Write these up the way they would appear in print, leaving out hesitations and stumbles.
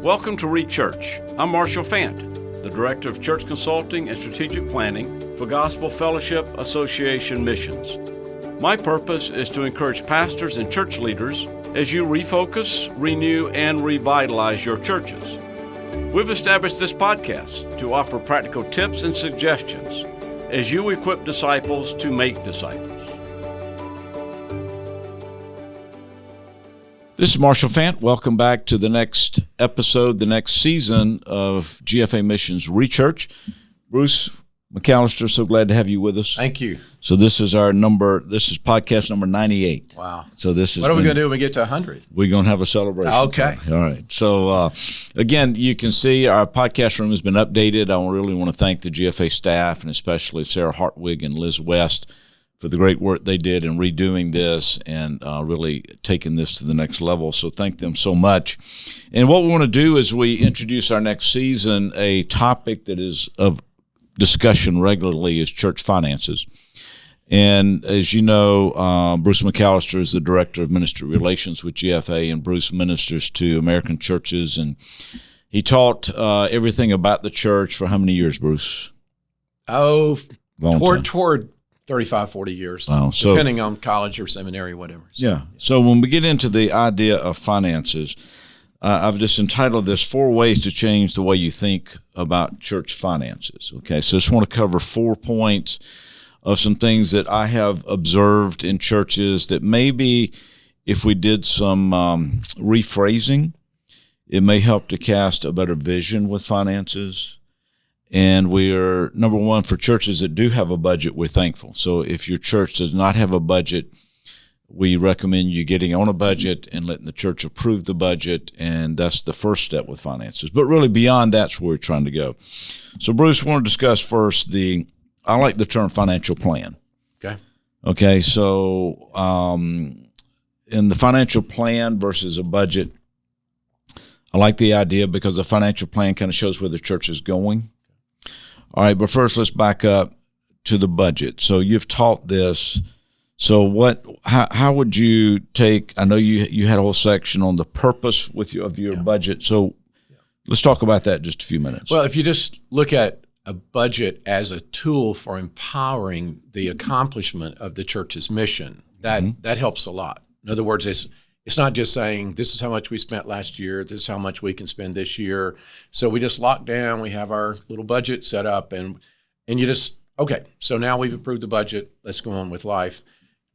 Welcome to Church. I'm Marshall Fant, the Director of Church Consulting and Strategic Planning for Gospel Fellowship Association Missions. My purpose is to encourage pastors and church leaders as you refocus, renew, and revitalize your churches. We've established this podcast to offer practical tips and suggestions as you equip disciples to make disciples. This is Marshall Fant. Welcome back to the next episode, the next season of GFA Missions Rechurch. Bruce McAllister, so glad to have you with us. Thank you. So this is podcast number 98. Wow. So this is what are we going to do when we get to 100? We're going to have a celebration. Okay. All right. So again, you can see our podcast room has been updated. I really want to thank the GFA staff and especially Sarah Hartwig and Liz West for the great work they did in redoing this and really taking this to the next level. So thank them so much. And what we want to do is we introduce our next season, a topic that is of discussion regularly is church finances. And as you know, Bruce McAllister is the Director of Ministry Relations with GFA, and Bruce ministers to American churches. And he taught everything about the church for how many years, Bruce? Toward 35, 40 years, wow. Depending on college or seminary, whatever. So, yeah. So when we get into the idea of finances, I've just entitled this 4 Ways to Change the Way You Think About Church Finances. Okay, so I just want to cover 4 points of some things that I have observed in churches that maybe if we did some rephrasing, it may help to cast a better vision with finances. And we are, number one, for churches that do have a budget, we're thankful. So if your church does not have a budget, we recommend you getting on a budget and letting the church approve the budget, and that's the first step with finances. But really beyond that's where we're trying to go. So Bruce, I want to discuss first I like the term financial plan. Okay, so in the financial plan versus a budget, I like the idea because the financial plan kind of shows where the church is going. All right, but first let's back up to the budget. So you've taught this. So how would you take, I know you had a whole section on the purpose of your budget. So let's talk about that in just a few minutes. Well, if you just look at a budget as a tool for empowering the accomplishment of the church's mission, that helps a lot. In other words, it's not just saying this is how much we spent last year, this is how much we can spend this year. So we just lock down, we have our little budget set up, and you just, okay, so now we've approved the budget, let's go on with life.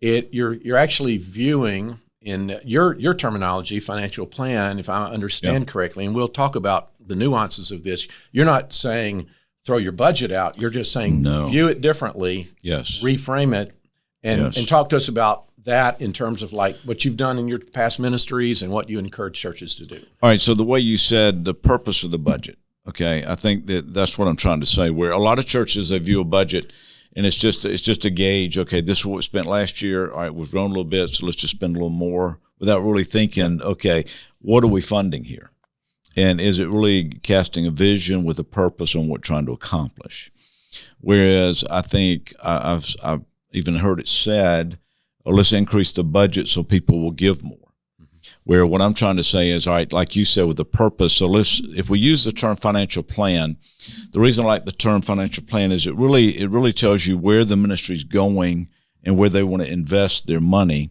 You're actually viewing, in your terminology, financial plan, if I understand correctly, and we'll talk about the nuances of this. You're not saying throw your budget out, you're just saying view it differently, reframe it, and talk to us about that in terms of like what you've done in your past ministries and what you encourage churches to do. All right, so the way you said the purpose of the budget, okay, I think that's what I'm trying to say, where a lot of churches, they view a budget and it's just a gauge, okay, this is what we spent last year, all right, we've grown a little bit, so let's just spend a little more without really thinking, okay, what are we funding here? And is it really casting a vision with a purpose on what we're trying to accomplish? Whereas I think I've even heard it said, let's increase the budget so people will give more. Where what I'm trying to say is, all right, like you said, with the purpose. So if we use the term financial plan, the reason I like the term financial plan is it really tells you where the ministry is going and where they want to invest their money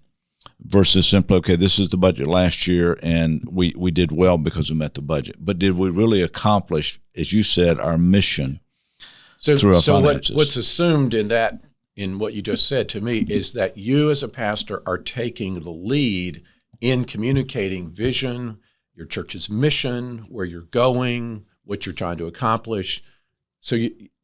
versus simply, okay, this is the budget last year and we did well because we met the budget. But did we really accomplish, as you said, our mission through our finances? So what's assumed in what you just said to me is that you as a pastor are taking the lead in communicating vision, your church's mission, where you're going, what you're trying to accomplish. So,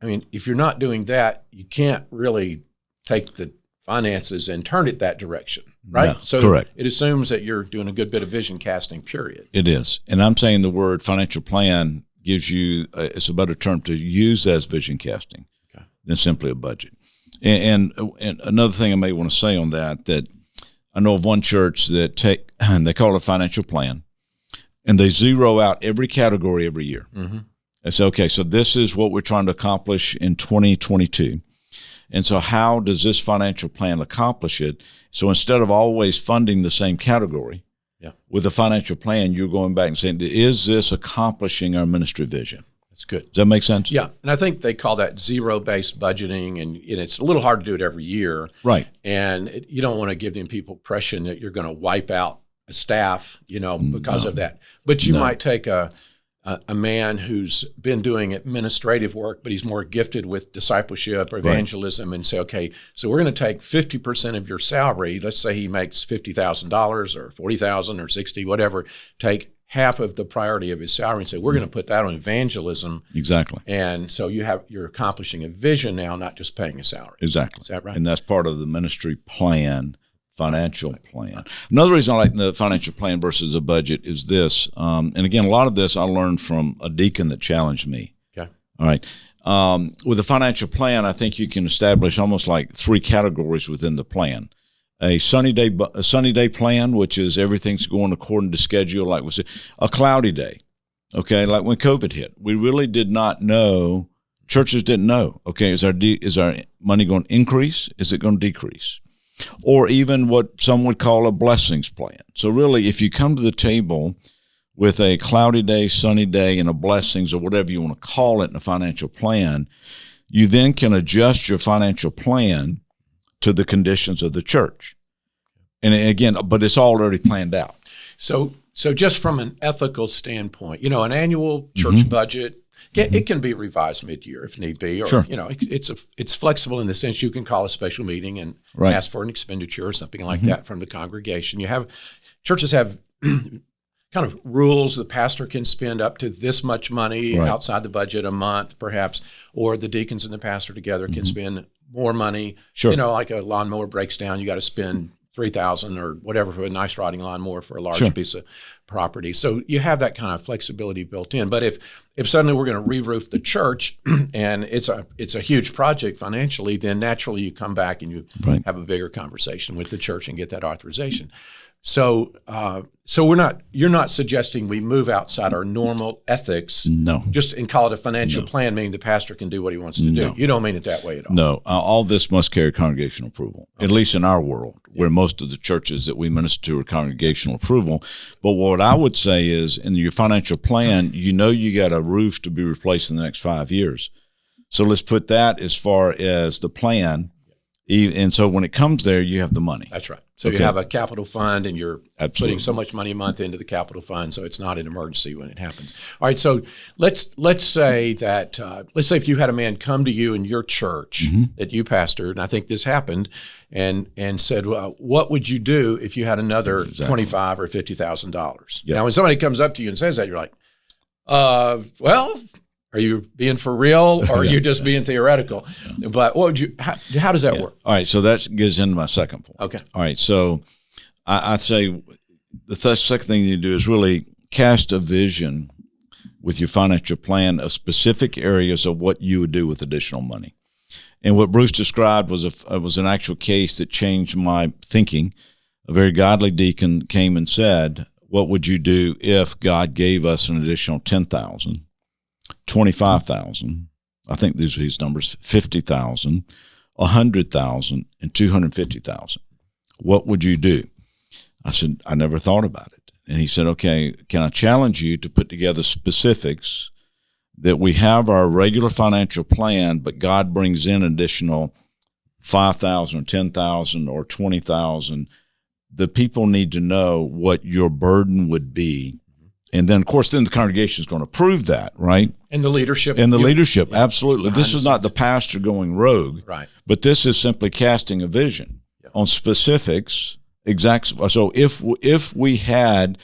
if you're not doing that, you can't really take the finances and turn it that direction, right? No, so correct. It assumes that you're doing a good bit of vision casting, period. It is. And I'm saying the word financial plan gives you, it's a better term to use as vision casting than simply a budget. And another thing I may want to say on that I know of one church that they call it a financial plan, and they zero out every category every year. Mm-hmm. They say, okay, so this is what we're trying to accomplish in 2022. And so how does this financial plan accomplish it? So instead of always funding the same category, Yeah. With a financial plan, you're going back and saying, is this accomplishing our ministry vision? That's good. Does that make sense? Yeah, and I think they call that zero-based budgeting, and it's a little hard to do it every year. Right. And you don't want to give them people impression that you're going to wipe out a staff, because of that. But you might take a man who's been doing administrative work, but he's more gifted with discipleship or evangelism, and say, okay, so we're going to take 50% of your salary. Let's say he makes $50,000 or $40,000 or $60,000, whatever. Take half of the priority of his salary and say, we're going to put that on evangelism. Exactly. And so you're accomplishing a vision now, not just paying a salary. Exactly. Is that right? And that's part of the ministry plan, financial plan. Another reason I like the financial plan versus a budget is this. And again, a lot of this I learned from a deacon that challenged me. Okay. All right. With a financial plan, I think you can establish almost like 3 categories within the plan. A sunny day plan, which is everything's going according to schedule, like we said. A cloudy day, okay, like when COVID hit. We really did not know, churches didn't know, okay, is our money going to increase? Is it going to decrease? Or even what some would call a blessings plan. So really, if you come to the table with a cloudy day, sunny day, and a blessings, or whatever you want to call it in a financial plan, you then can adjust your financial plan to the conditions of the church. And again, but it's already planned out. So just from an ethical standpoint, an annual church budget, it can be revised mid-year if need be, or sure. It's flexible in the sense you can call a special meeting and ask for an expenditure or something like that from the congregation. Churches have kind of rules. The pastor can spend up to this much money outside the budget a month, perhaps, or the deacons and the pastor together can spend more money. Sure. Like a lawnmower breaks down, you got to spend $3,000 or whatever for a nice riding lawnmower for a large piece of property. So you have that kind of flexibility built in. But if suddenly we're going to re-roof the church and it's a huge project financially, then naturally you come back and you have a bigger conversation with the church and get that authorization. So you're not suggesting we move outside our normal ethics, just and call it a financial plan, meaning the pastor can do what he wants to do. You don't mean it that way at all. No, all this must carry congregational approval, at least in our world, where most of the churches that we minister to are congregational approval. But what I would say is, in your financial plan, you got a roof to be replaced in the next 5 years. So let's put that as far as the plan. And so when it comes there, you have the money. That's right. So you have a capital fund, and you're putting so much money a month into the capital fund, so it's not an emergency when it happens. All right. So let's say that if you had a man come to you in your church that you pastored, and I think this happened, and said, well, what would you do if you had another $25,000 or $50,000? Yep. Now, when somebody comes up to you and says that, you're like, well. Are you being for real, or are you just being theoretical? But what would how does that work? All right, so that gets into my second point. Okay. All right, so I'd say the second thing you do is really cast a vision with your financial plan of specific areas of what you would do with additional money. And what Bruce described was an actual case that changed my thinking. A very godly deacon came and said, what would you do if God gave us an additional $10,000? 25,000, I think these are his numbers, 50,000, 100,000, and 250,000. What would you do? I said, I never thought about it. And he said, okay, can I challenge you to put together specifics that we have our regular financial plan, but God brings in additional 5,000 or 10,000 or 20,000. The people need to know what your burden would be. And then, of course, the congregation is going to approve that, right? And the leadership. Absolutely. This is not the pastor going rogue. Right. But this is simply casting a vision on specifics. So if we had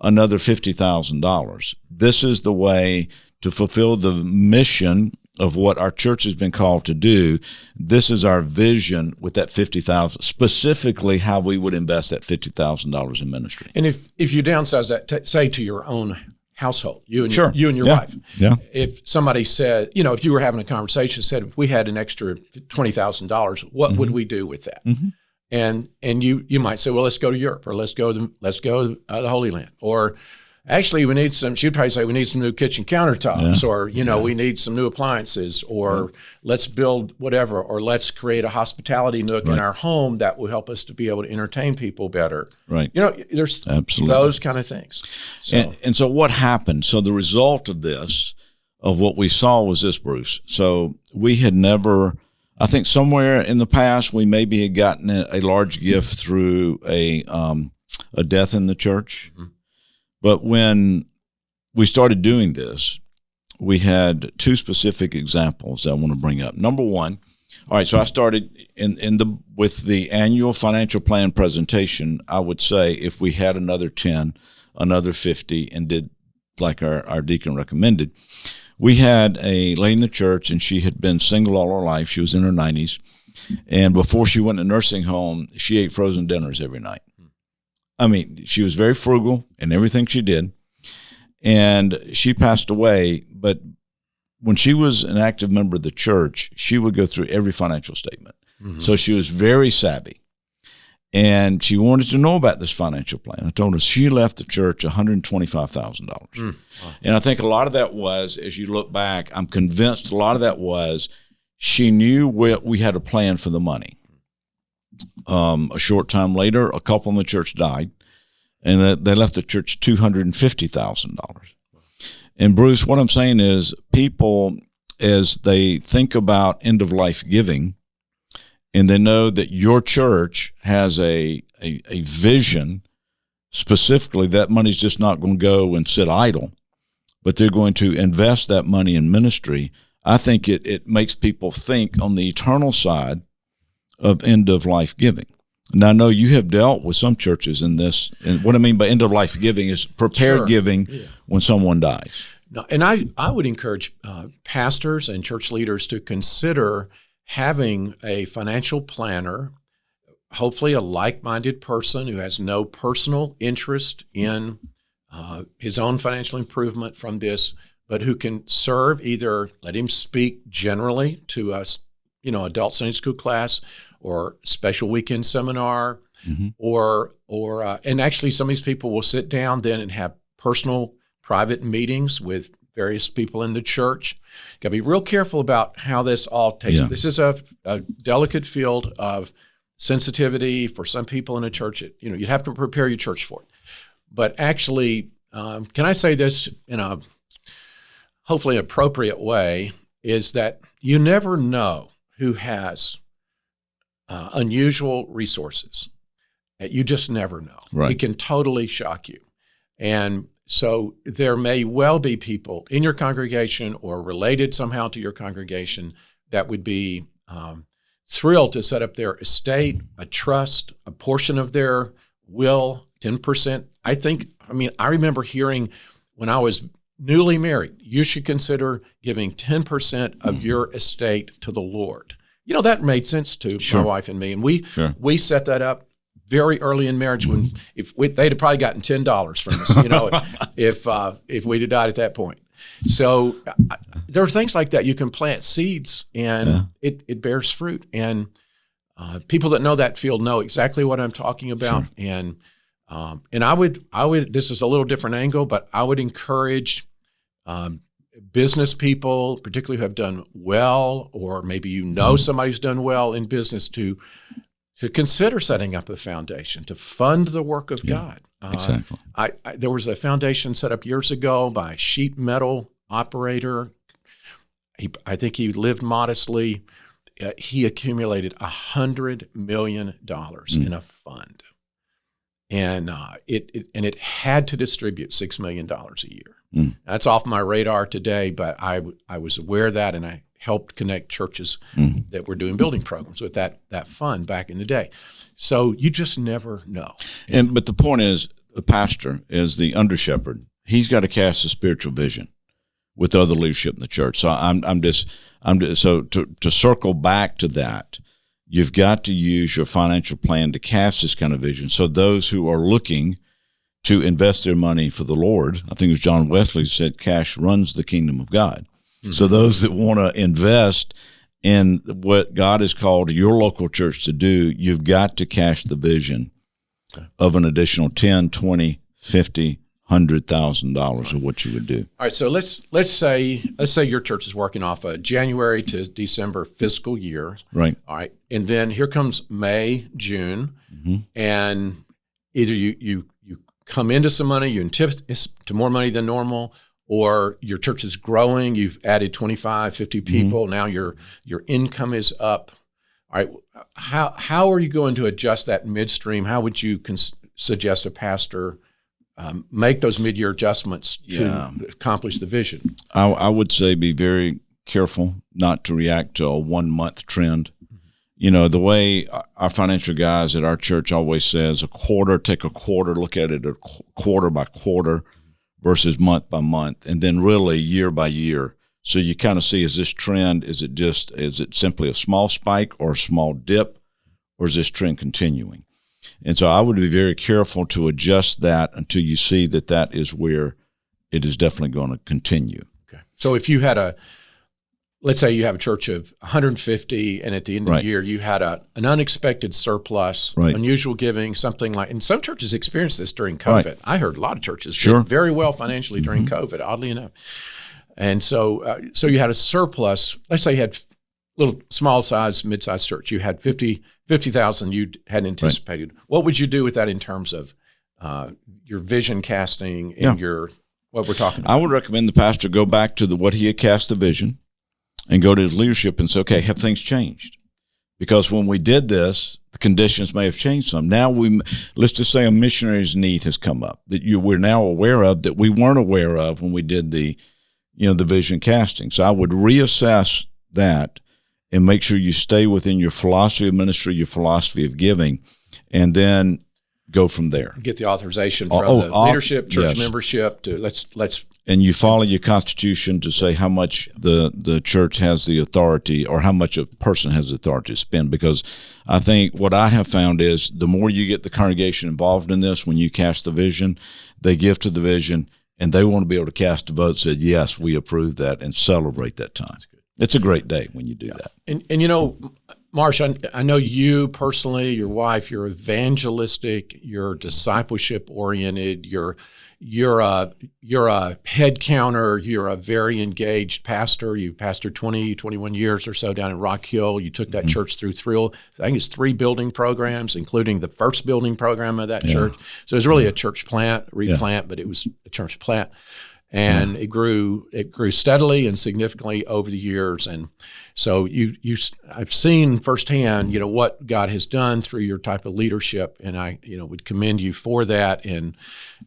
another $50,000, this is the way to fulfill the mission of what our church has been called to do. This is our vision with that $50,000, specifically how we would invest that $50,000 in ministry. And if you downsize that, say to your own household, you and your wife. Yeah. If somebody said, if you were having a conversation, said, if we had an extra $20,000, what would we do with that? And you might say, well, let's go to Europe, or let's go to the Holy Land, or Actually, we need some, she'd probably say we need some new kitchen countertops, or, we need some new appliances, or let's build whatever, or let's create a hospitality nook in our home that will help us to be able to entertain people better. Right. There's those kind of things. So. And so what happened? So the result of this, of what we saw was this, Bruce. So we had never, I think somewhere in the past, we maybe had gotten a large gift through a death in the church. Mm-hmm. But when we started doing this, we had two specific examples that I want to bring up. Number one, all right, so I started with the annual financial plan presentation. I would say if we had another 10, another 50, and did like our deacon recommended, we had a lady in the church, and she had been single all her life. She was in her 90s. And before she went to nursing home, she ate frozen dinners every night. I mean, she was very frugal in everything she did, and she passed away. But when she was an active member of the church, she would go through every financial statement. Mm-hmm. So she was very savvy, and she wanted to know about this financial plan. I told her she left the church $125,000. Wow. And I think a lot of that was, as you look back, I'm convinced a lot of that was she knew we had a plan for the money. A short time later, a couple in the church died, and they left the church $250,000. And Bruce, what I'm saying is, people, as they think about end-of-life giving, and they know that your church has a vision, specifically that money's just not going to go and sit idle, but they're going to invest that money in ministry. I think it makes people think on the eternal side of end-of-life giving. And I know you have dealt with some churches in this, and what I mean by end-of-life giving is prepared giving when someone dies. No, and I would encourage pastors and church leaders to consider having a financial planner, hopefully a like-minded person who has no personal interest in his own financial improvement from this, but who can serve, either let him speak generally to us, adult Sunday school class, or special weekend seminar, mm-hmm. or and actually some of these people will sit down then and have personal, private meetings with various people in the church. Got to be real careful about how this all takes. This is a delicate field of sensitivity for some people in a church. You'd have to prepare your church for it. But actually, can I say this in a hopefully appropriate way, is that you never know who has unusual resources. You just never know. Right. It can totally shock you. And so there may well be people in your congregation or related somehow to your congregation that would be thrilled to set up their estate, a trust, a portion of their will, 10%. I remember hearing when I was newly married, you should consider giving 10% of your estate to the Lord. That made sense to my wife and me. And we set that up very early in marriage when they'd have probably gotten $10 from us, if we'd have died at that point. So there are things like that. You can plant seeds and it bears fruit. And people that know that field know exactly what I'm talking about. Sure. And I would, this is a little different angle, but I would encourage business people, particularly who have done well, or maybe somebody who's done well in business, to consider setting up a foundation to fund the work of God. Exactly. There was a foundation set up years ago by a sheet metal operator. I think he lived modestly. He accumulated $100 million in a fund, and it had to distribute $6 million a year. That's off my radar today, but I was aware of that, and I helped connect churches that were doing building programs with that fund back in the day. So you just never know. But the point is, the pastor is the under shepherd. He's got to cast a spiritual vision with other leadership in the church. So so to circle back to that, you've got to use your financial plan to cast this kind of vision. So those who are looking to invest their money for the Lord, I think it was John Wesley who said, cash runs the kingdom of God. Mm-hmm. So those that want to invest in what God has called your local church to do, you've got to cast the vision of an additional 10, 20, 50, $100,000 of what you would do. All right, so let's say your church is working off a January to December fiscal year. Right. All right, and then here comes May, June, and either you come into some money, you anticipate to more money than normal, or your church is growing, you've added 25, 50 people, now your income is up. All right, how are you going to adjust that midstream? How would you suggest a pastor make those mid-year adjustments to accomplish the vision? I would say be very careful not to react to a 1-month trend. You know, the way our financial guys at our church always says, take a quarter, look at it quarter by quarter versus month by month, and then really year by year. So you kind of see, is this trend, is it simply a small spike or a small dip, or is this trend continuing? And so I would be very careful to adjust that until you see that is where it is definitely going to continue. Okay. So if you had let's say you have a church of 150, and at the end of the year you had an unexpected surplus, unusual giving, something like, and some churches experienced this during COVID. I heard a lot of churches did very well financially during COVID, oddly enough. And so you had a surplus. Let's say you had little small size, mid-sized church. You had 50,000 you hadn't anticipated. What would you do with that in terms of your vision casting and what we're talking about? I would recommend the pastor go back to what he had cast the vision and go to his leadership and say, okay, have things changed? Because when we did this, the conditions may have changed some. Now let's just say a missionary's need has come up that we're now aware of that we weren't aware of when we did the vision casting. So I would reassess that and make sure you stay within your philosophy of ministry, your philosophy of giving, and then go from there. Get the authorization from the leadership, church membership to let's. And you follow your constitution to say how much the church has the authority, or how much a person has the authority to spend. Because I think what I have found is the more you get the congregation involved in this, when you cast the vision, they give to the vision, and they want to be able to cast a vote, said, yes, we approve that, and celebrate that time. It's a great day when you do that. And you know, Marsh, I know you personally, your wife, you're evangelistic, you're discipleship oriented, you're a head counter, you're a very engaged pastor. You pastored 21 years or so down in Rock Hill. You took that church through I think it's 3 building programs, including the first building program of that church. So it was really a church replant, but it was a church plant. And it grew steadily and significantly over the years. And so I've seen firsthand, what God has done through your type of leadership, and I, would commend you for that. And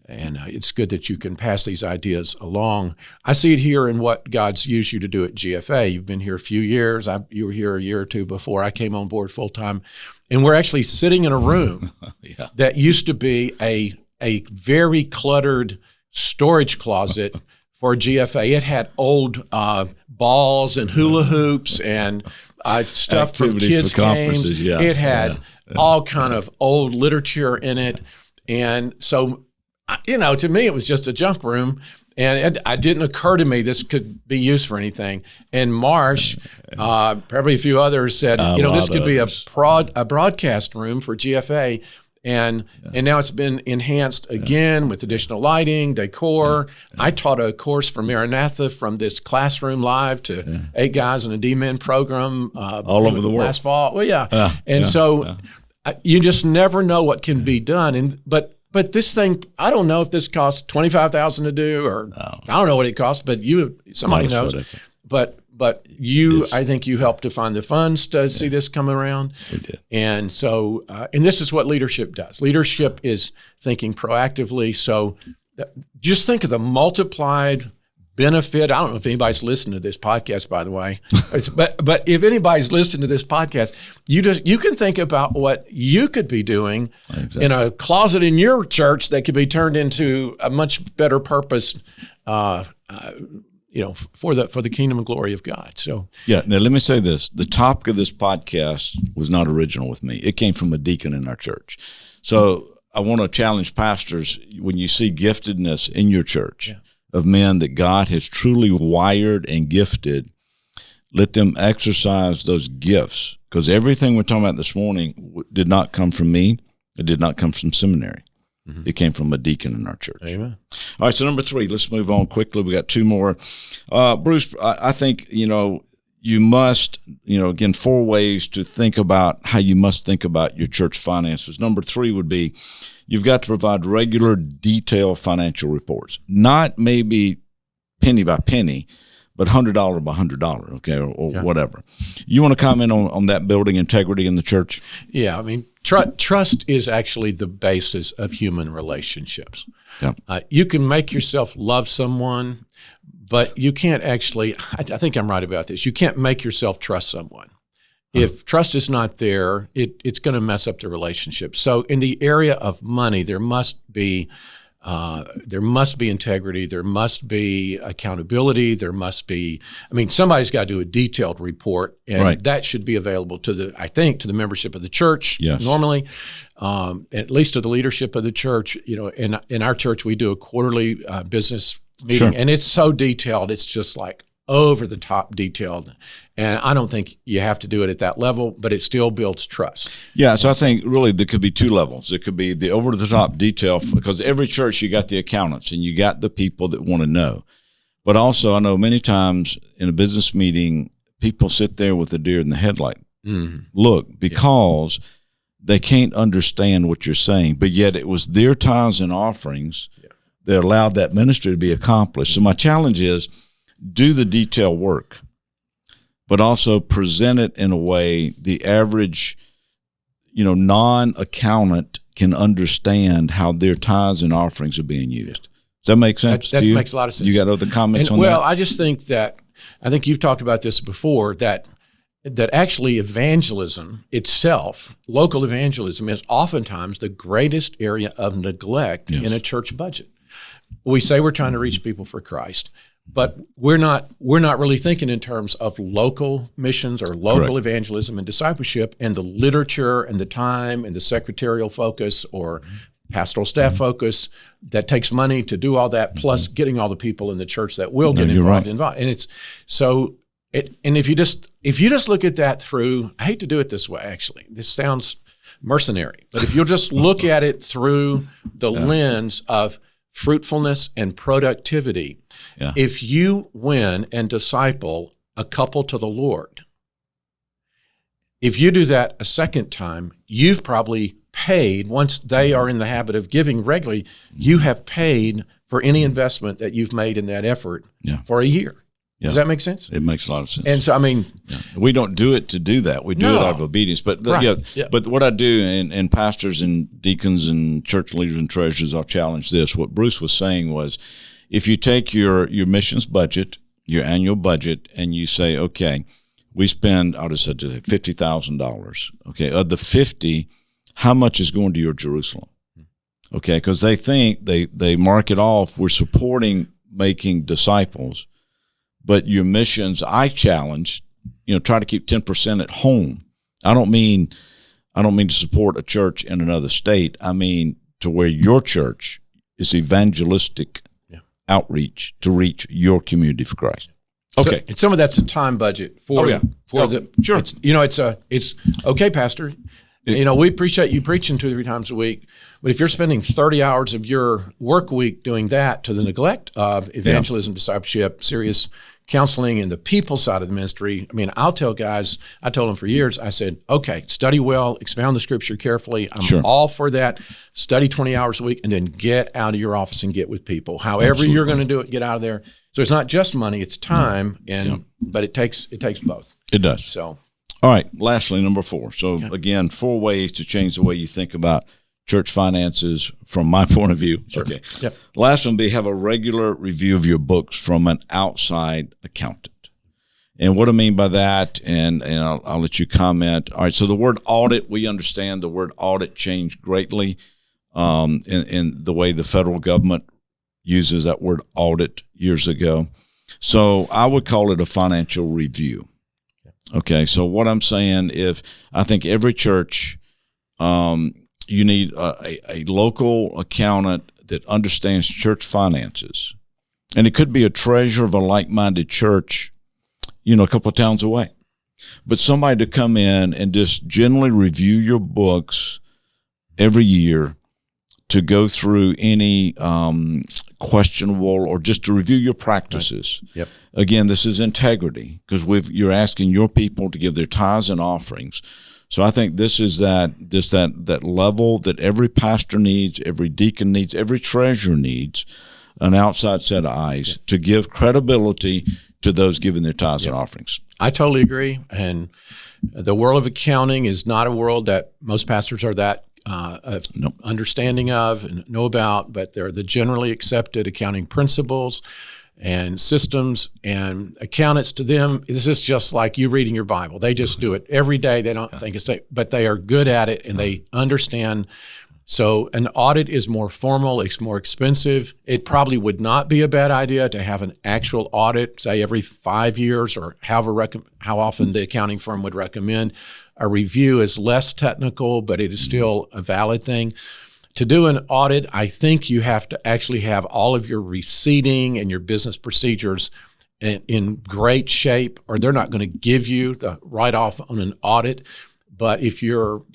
it's good that you can pass these ideas along. I see it here in what God's used you to do at GFA. You've been here a few years. You were here a year or two before I came on board full time, and we're actually sitting in a room that used to be a very cluttered storage closet for GFA. It had old balls and hula hoops and stuff from kids' games. It had all kind of old literature in it. And so, to me, it was just a junk room. And it didn't occur to me this could be used for anything. And Marsh, probably a few others said, this could be a broadcast room for GFA. And now it's been enhanced again with additional lighting, decor. I taught a course for Maranatha from this classroom live to 8 guys in a D-Men program all over the world last fall. Well, you just never know what can be done. But this thing, I don't know if this costs $25,000 to do, or I don't know what it costs. But somebody knows. But I think you helped to find the funds to see this come around. We did. And so, and this is what leadership does. Leadership is thinking proactively. So just think of the multiplied benefit. I don't know if anybody's listening to this podcast, by the way, but if anybody's listening to this podcast, you can think about what you could be doing in a closet in your church that could be turned into a much better purpose, for the kingdom and glory of God. So now let me say this: the topic of this podcast was not original with me. It came from a deacon in our church. So I want to challenge pastors: when you see giftedness in your church of men that God has truly wired and gifted, let them exercise those gifts, because everything we're talking about this morning did not come from me. It did not come from seminary. It came from a deacon in our church. Amen. All right, so number 3, let's move on quickly. We got 2 more. Bruce, I think, you must, again, 4 ways to think about how you must think about your church finances. Number 3 would be you've got to provide regular, detailed financial reports, not maybe penny by penny, but $100 by $100, okay, or whatever. You want to comment on that building integrity in the church? Yeah, I mean, trust is actually the basis of human relationships. Yeah. You can make yourself love someone, but you can't actually, I think I'm right about this, you can't make yourself trust someone. If trust is not there, it's going to mess up the relationship. So in the area of money, there must be integrity, there must be accountability, there must be, somebody's got to do a detailed report, and that should be available to the membership of the church, normally, at least to the leadership of the church. In our church, we do a quarterly business meeting, and it's so detailed, it's just like over the top detailed. And I don't think you have to do it at that level, but it still builds trust. Yeah, so I think really there could be 2 levels. It could be the over-the-top detail, because every church you got the accountants and you got the people that want to know. But also I know many times in a business meeting, people sit there with a deer in the headlight look, because they can't understand what you're saying, but yet it was their tithes and offerings that allowed that ministry to be accomplished. So my challenge is do the detail work, but also present it in a way the average, non-accountant can understand how their tithes and offerings are being used. Does that make sense? That makes a lot of sense. You got other comments on that? Well, I just think I think you've talked about this before, that actually evangelism itself, local evangelism, is oftentimes the greatest area of neglect in a church budget. We say we're trying to reach people for Christ, but we're not really thinking in terms of local missions or local evangelism and discipleship, and the literature and the time and the secretarial focus or pastoral staff focus that takes money to do all that, plus getting all the people in the church that will get involved. And it's so. And if you just look at that through, I hate to do it this way, actually. This sounds mercenary, but if you'll just look at it through the lens of fruitfulness and productivity, if you win and disciple a couple to the Lord, if you do that a second time, you've probably paid, once they are in the habit of giving regularly, you have paid for any investment that you've made in that effort for a year. Does that make sense? It makes a lot of sense. And so, we don't do it to do that. We do it out of obedience. But but what I do, and pastors and deacons and church leaders and treasurers, I'll challenge this. What Bruce was saying was, if you take your missions budget, your annual budget, and you say, okay, we spend, I'll just say $50,000. Okay, of the 50, how much is going to your Jerusalem? Okay, because they think they mark it off. We're supporting making disciples. But your missions, I challenge, try to keep 10% at home. I don't mean to support a church in another state. I mean to where your church is evangelistic outreach to reach your community for Christ. Okay, and some of that's a time budget for the sure. It's okay, Pastor. We appreciate you preaching 2 or 3 times a week, but if you're spending 30 hours of your work week doing that to the neglect of evangelism, discipleship, serious counseling, and the people side of the ministry, I'll tell guys, I told them for years, I said, okay, study well, expound the scripture carefully. I'm all for that. Study 20 hours a week, and then get out of your office and get with people. However you're going to do it, get out of there. So it's not just money, it's time, but it takes both. It does. So. All right, lastly, number 4. So, again, 4 ways to change the way you think about church finances from my point of view. Sure. Okay. Yep. The last one would be have a regular review of your books from an outside accountant. And what I mean by that, and I'll let you comment. All right, so the word audit, we understand the word audit changed greatly in the way the federal government uses that word audit years ago. So I would call it a financial review. Okay, so what I'm saying, I think every church, you need a local accountant that understands church finances. And it could be a treasurer of a like-minded church, a couple of towns away. But somebody to come in and just generally review your books every year to go through any questionable or just to review your practices. Right. Yep. Again, this is integrity because you're asking your people to give their tithes and offerings. So I think this is that level that every pastor needs, every deacon needs, every treasurer needs, an outside set of eyes to give credibility to those giving their tithes and offerings. I totally agree. And the world of accounting is not a world that most pastors are that understanding of and know about, but they're the generally accepted accounting principles and systems, and accountants, to them, this is just like you reading your Bible. They just do it every day. They don't think it's, but they are good at it and they understand. So an audit is more formal, it's more expensive. It probably would not be a bad idea to have an actual audit, say every 5 years or how often the accounting firm would recommend. A review is less technical, but it is still a valid thing. To do an audit, I think you have to actually have all of your receipting and your business procedures in great shape, or they're not going to give you the write-off on an audit. But if you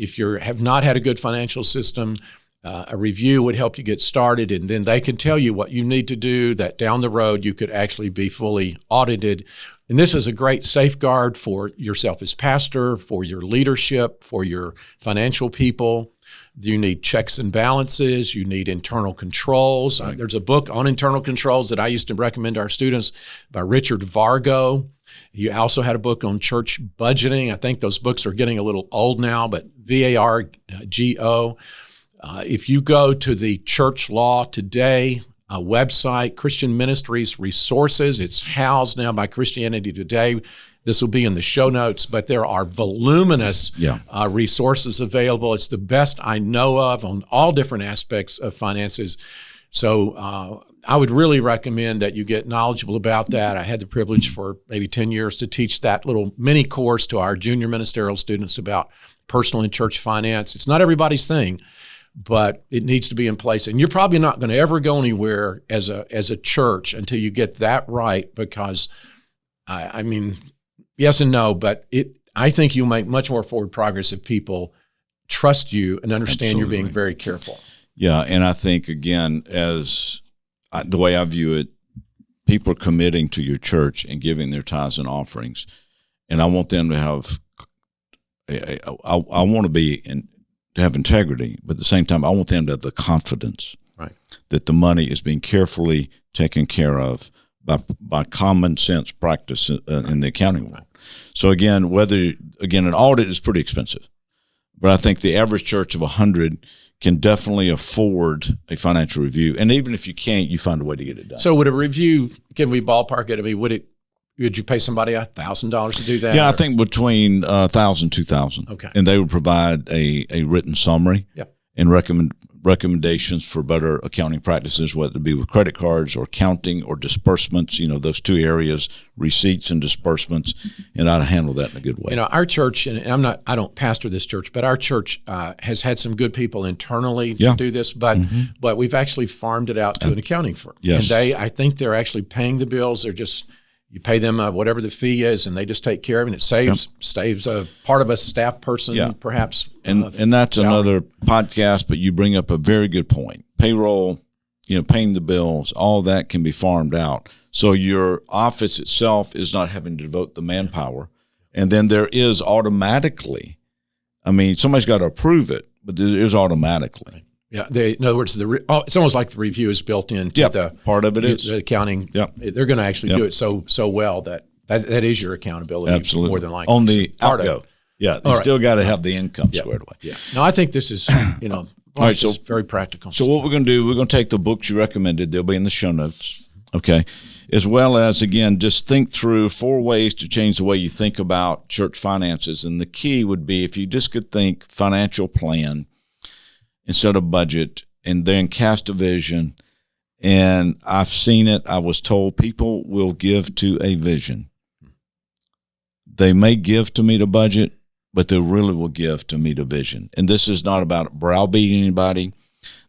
have not had a good financial system, a review would help you get started, and then they can tell you what you need to do, that down the road you could actually be fully audited. And this is a great safeguard for yourself as pastor, for your leadership, for your financial people. You need checks and balances. You need internal controls. Right. There's a book on internal controls that I used to recommend to our students by Richard Vargo. He also had a book on church budgeting. I think those books are getting a little old now, but Vargo. If you go to the Church Law Today website, Christian Ministries Resources, it's housed now by Christianity Today. This will be in the show notes, but there are voluminous resources available. It's the best I know of on all different aspects of finances. So I would really recommend that you get knowledgeable about that. I had the privilege for maybe 10 years to teach that little mini course to our junior ministerial students about personal and church finance. It's not everybody's thing, but it needs to be in place. And you're probably not going to ever go anywhere as a church until you get that right, because I mean, yes and no, but I think you'll make much more forward progress if people trust you and understand Absolutely. You're being very careful. Yeah, and I think, again, the way I view it, people are committing to your church and giving their tithes and offerings, and I want them to have I want to have integrity, but at the same time, I want them to have the confidence that the money is being carefully taken care of by common sense practice in the accounting world. So again, an audit is pretty expensive, but I think the average church of 100 can definitely afford a financial review. And even if you can't, you find a way to get it done. So would a review, can we ballpark it? I mean, would you pay somebody $1,000 to do that? Yeah, I think between $1,000 and $2,000. Okay. And they would provide a written summary and recommendations for better accounting practices, whether it be with credit cards or counting or disbursements, those two areas, receipts and disbursements, and how to handle that in a good way. Our church, and I don't pastor this church, but our church has had some good people internally to do this, but we've actually farmed it out to an accounting firm. Yes. And I think they're actually paying the bills. They're just, you pay them whatever the fee is, and they just take care of it. And it saves a part of a staff person, perhaps. And that's salary. Another podcast, but you bring up a very good point. Payroll, paying the bills, all that can be farmed out. So your office itself is not having to devote the manpower. And then there is automatically, somebody's got to approve it, but there is automatically. Yeah, in other words, it's almost like the review is built into the part of it is the accounting. Yep. They're going to actually do it so well that is your accountability. Absolutely. More than likely on the outgo. Yeah, you still got to have the income squared away. Yeah. No, I think this is all right. So very practical. So what we're going to do, we're going to take the books you recommended. They'll be in the show notes. Okay, as well as again, just think through 4 ways to change the way you think about church finances. And the key would be if you just could think financial plan instead of budget, and then cast a vision. And I've seen it. I was told people will give to a vision. They may give to meet a budget, but they really will give to meet a vision. And this is not about browbeating anybody.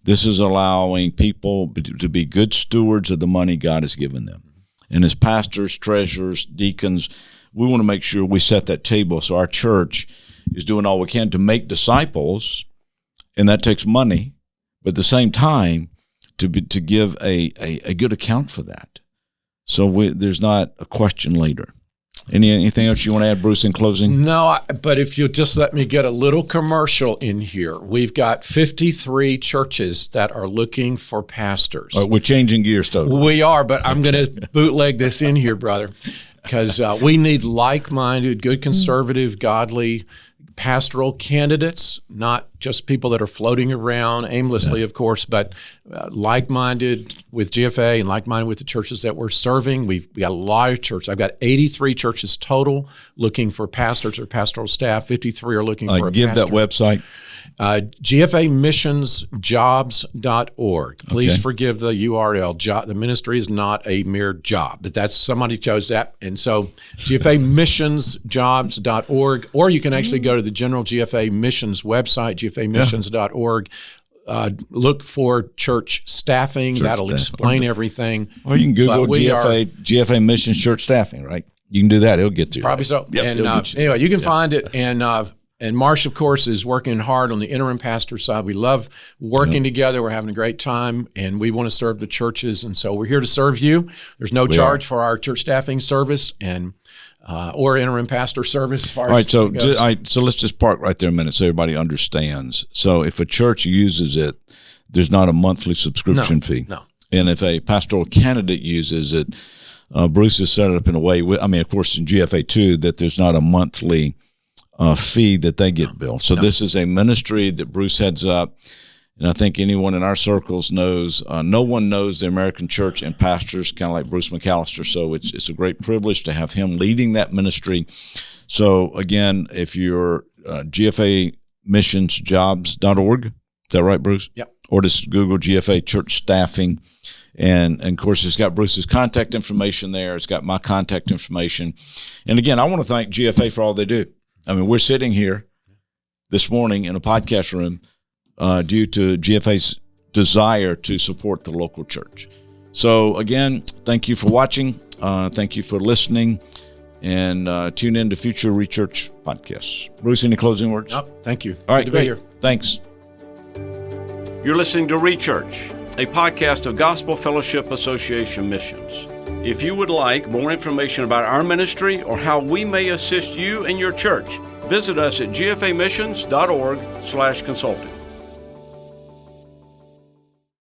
This is allowing people to be good stewards of the money God has given them. And as pastors, treasurers, deacons, we want to make sure we set that table so our church is doing all we can to make disciples. And that takes money, but at the same time, to give a good account for that. So there's not a question later. Anything else you want to add, Bruce, in closing? No, but if you'll just let me get a little commercial in here. We've got 53 churches that are looking for pastors. We're changing gears, totally. We are, but I'm going to bootleg this in here, brother, because we need like-minded, good, conservative, godly pastoral candidates, not just people that are floating around aimlessly, of course, but like-minded with GFA and like-minded with the churches that we're serving. We got a lot of churches. I've got 83 churches total looking for pastors or pastoral staff. 53 are looking for a give pastor. That website. GFAmissionsjobs.org. Please Okay. forgive the URL. The ministry is not a mere job, but that's somebody chose that. And so GFAmissionsjobs.org, or you can actually go to the general GFA missions website, GFAmissions.org. Look for church staffing. That'll explain everything. Or you can Google GFA Missions Church Staffing, right? You can do that. It'll get to you. Probably so. Yep, And anyway, you can find it. And Marsh, of course, is working hard on the interim pastor side. We love working together. We're having a great time, and we want to serve the churches. And so we're here to serve you. There's no charge for our church staffing service and or interim pastor service. As far All right, as so goes. so let's just park right there a minute so everybody understands. So if a church uses it, there's not a monthly subscription fee. No. And if a pastoral candidate uses it, Bruce has set it up in a way, of course, in GFA too, that there's not a monthly fee that they get billed. So this is a ministry that Bruce heads up, and I think anyone in our circles knows. No one knows the American church and pastors, kind of like Bruce McAllister. So it's a great privilege to have him leading that ministry. So again, if you're GFAmissionsjobs.org, is that right, Bruce? Yep. Or just Google GFA Church Staffing. And of course, it's got Bruce's contact information there. It's got my contact information. And again, I want to thank GFA for all they do. I mean, we're sitting here this morning in a podcast room due to GFA's desire to support the local church. So again, thank you for watching. Thank you for listening. And tune in to future Rechurch podcasts. Bruce, any closing words? No, thank you. All right, Good to be great. here. Thanks. You're listening to Rechurch, a podcast of Gospel Fellowship Association Missions. If you would like more information about our ministry or how we may assist you and your church, visit us at gfamissions.org/consulting.